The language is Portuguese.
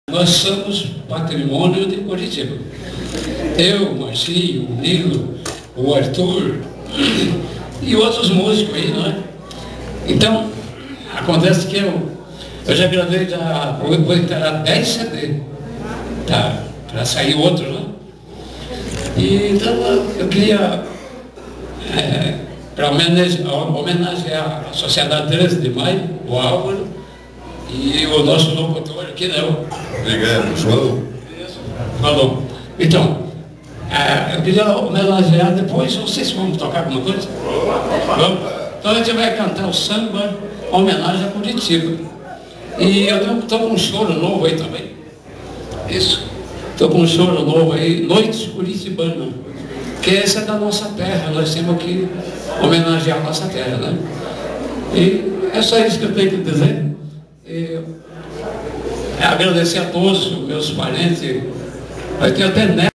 Nós somos patrimônio de Curitiba. Eu, o Marcinho, o Nilo, o Arthur e outros músicos aí, não é? Então, acontece que eu já gravei, vou entrar 10 CD, tá, para sair outro, né? E então eu queria, para homenagear a Sociedade 13 de Maio, o Álvaro, e o nosso locutor aqui, né? Obrigado, João. Falou. Então, eu queria homenagear depois, não sei se vamos tocar alguma coisa. Vamos? Então a gente vai cantar o samba em homenagem a Curitiba. E eu estou com um choro novo aí também. Isso. Estou com um choro novo aí, Noites Curitibanas. Que essa é da nossa terra, nós temos que homenagear a nossa terra, né? E é só isso que eu tenho que dizer. Agradecer a todos os meus parentes. Eu tenho até neto.